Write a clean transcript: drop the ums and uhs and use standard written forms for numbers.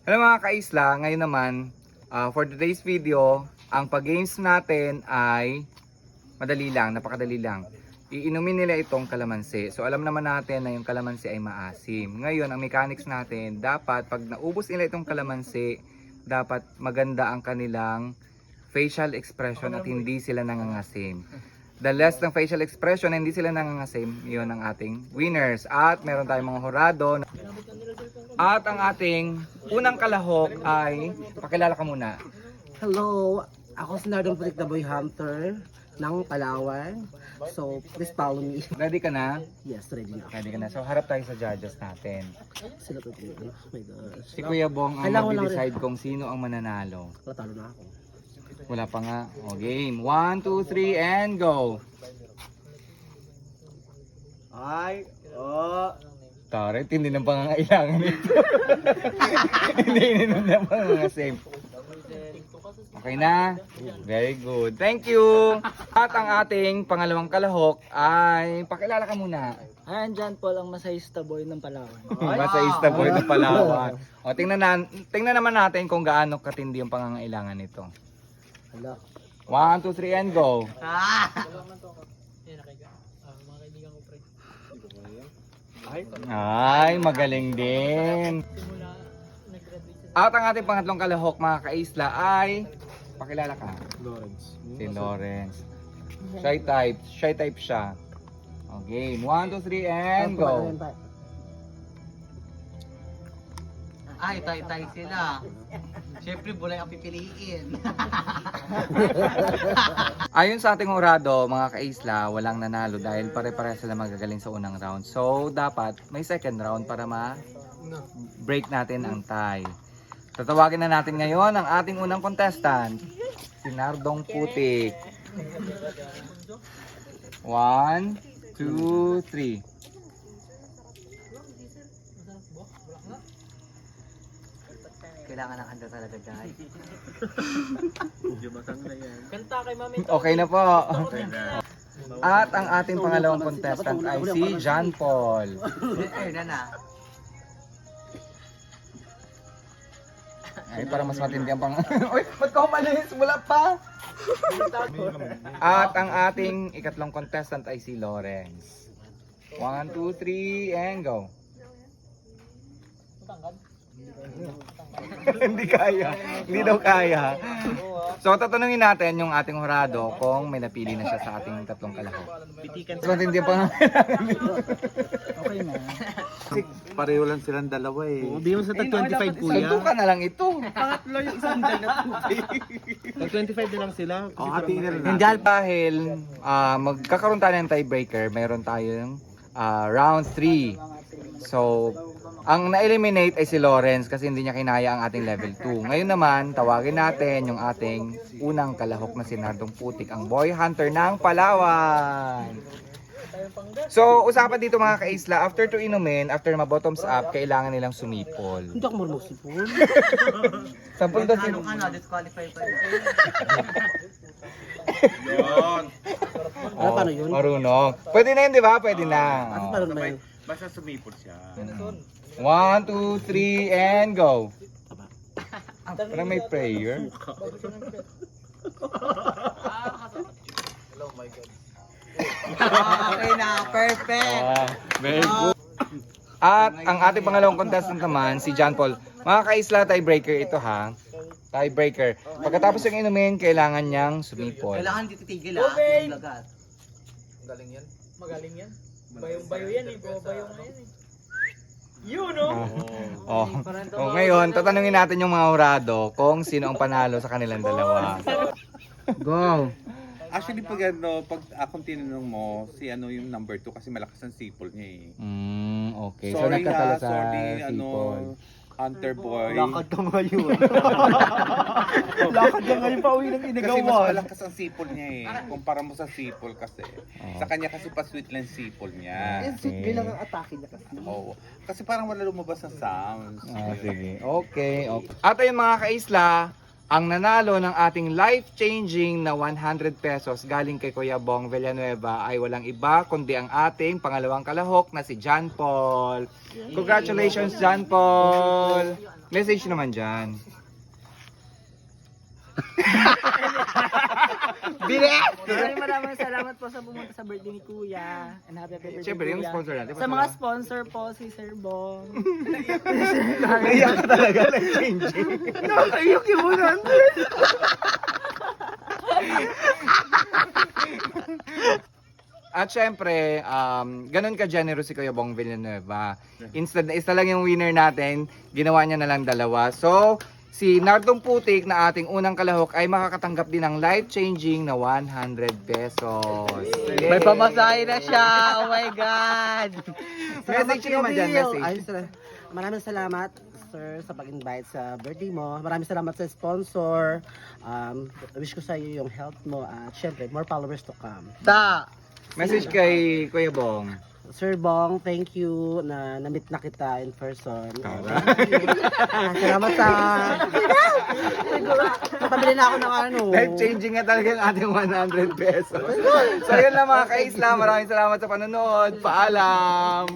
Hello mga kaisla, ngayon naman for today's video, ang pag-games natin ay madali lang, napakadali lang. Iinumin nila itong kalamansi. So alam naman natin na yung kalamansi ay maasim. Ngayon, ang mechanics natin, dapat pag naubos nila itong kalamansi, dapat maganda ang kanilang facial expression at hindi sila nangangasim. The less ng facial expression na hindi sila nangangasim, yun ang ating winners. At meron tayong mga horado. At ang ating unang kalahok ay, pakilala ka muna. Hello, ako si Nardong Putik na Boy Hunter ng Palawan. So, please follow me. Ready ka na? Yes, ready na. Ready ka na. So harap tayo sa judges natin. Sila to. Oh my gosh. Si Kuya Bong ang Alam ko lang mag-decide kung sino ang mananalo. Natalo na ako. Wala pa nga. O game. 1, 2, 3 and go! Ay, oh. Taret, hindi na pangangailangan nito. Hindi na pangangasim. Okay na? Very good. Thank you! At ang ating pangalawang kalahok ay, pakilala ka muna. Ayan, John Paul, ang masahista boy ng Palawan. Masahista boy ng Palawan. O, tingnan naman natin kung gaano katindi yung pangangailangan nito. Hala. 1, 2, 3 and go! Ay, magaling din. At ang ating pangatlong kalahok mga kaisla ay, pakilala ka. Lawrence. Si Lawrence. Shy type siya. Okay, 1, 2, 3 and go. Ay, tay-tay sila. Siyempre, bulay ang pipiliin. Ayon sa ating orado, mga kaisla, walang nanalo dahil pare-pare sila magagaling sa unang round. So, dapat may second round para ma-break natin ang tie. Tatawagin na natin ngayon ang ating unang contestant, si Nardong Putik. 1, 2, 3. Kailangan ng handa talaga, guys. Okay na po. At ang ating pangalawang contestant ay si John Paul. Ay, na. Ay, para mas matindi ang pang... Uy, ba't ka umalis? Wala pa! At ang ating ikatlong contestant ay si Lawrence. 1, 2, 3, and go! Hindi kaya. Hindi daw kaya. So, tatanungin natin yung ating horado kung may napili na siya sa ating tatlong kalahok. So, hindi pa Okay na. Pareho lang silang dalawa eh. Di mo sa tag 25 kuya. Suntukan na lang ito. Pangatlo yung isang day na tag 25 na lang sila. O, hatiin na lang Hindi dahil magkakaroon tayo ng tiebreaker, meron tayong round 3. So, ang na-eliminate ay si Lawrence kasi hindi niya kinaya ang ating level 2. Ngayon naman, tawagin natin yung ating unang kalahok na si Nardong Putik, ang boy hunter ng Palawan. So, usapan dito mga kaisla, after 2 inumin, after ma-bottoms up, kailangan nilang sumipol. Hindi ako marunong si Paul. Sampol daw si... Disqualify pa yun. Yun. Ano, paano yun? Marunong. Pwede na yun, di ba? Pwede na. Ano paano na yun? Basta sumipol siya. 1, 2, 3, and go. Parang may prayer. Okay na, perfect. Very good. At ang ating pangalawang contestant naman, si John Paul. Mga kaisla, tiebreaker ito ha. Tiebreaker. Pagkatapos yung inumin, kailangan niyang sumipol. Kailangan di titigil yung lagat. Magaling yan. Bayong-bayo yan eh. Bayo nga yan eh. Oh. Oh, ngayon, tatanungin natin yung mga hurado kung sino ang panalo sa kanilang dalawa. Go! Actually, pag akong tinanong mo, si ano yung number 2 kasi malakas ang sipol niya eh. Okay. So, nagkatalo sa sorry, sipol. Hunter boy. Lakad ka ngayon. Lakad ka ngayon pa uwi ng Kasi mas inagawan. malakas ang sipol niya eh. Kumpara mo sa sipol kasi. Sa kanya kasi pa-sweet lang sipol niya. Yung sweet bilang ang atake niya kasi. Oo. Kasi parang wala lumabas na sounds. Sige. Okay. At ayun mga kaisla, ang nanalo ng ating life-changing na 100 pesos galing kay Kuya Bong Villanueva ay walang iba kundi ang ating pangalawang kalahok na si John Paul. Congratulations, John Paul! Message naman dyan. Maraming salamat po sa pumunta sa birthday ni Kuya. And happy birthday, Siyempre, yung Kuya. sponsor natin. Sa mga sponsor po, si Sir Bong. Naiyak ka talaga, life-changing. Nakaiyak yung 100. At syempre, ganun ka-generous si Kuya Bong Villanueva. Instead na isa lang yung winner natin, ginawa niya na lang dalawa. So, si Nardong Putik na ating unang kalahok ay makakatanggap din ng life-changing na 100 pesos. May pamasahe na siya. Oh my God. Message naman dyan, message. Ay, maraming salamat, sir, sa pag-invite sa birthday mo. Maraming salamat sa sponsor. Wish ko sa iyo yung health mo at syempre, more followers to come. Message kay Kuya Bong. Sir Bong, thank you na na-meet na kita in person. Tara. Salamat sa... Napabili na ako ng ano. Life-changing nga talaga yung ating 100 pesos. So yun lang mga ka-Islam. Maraming salamat sa panonood. Paalam!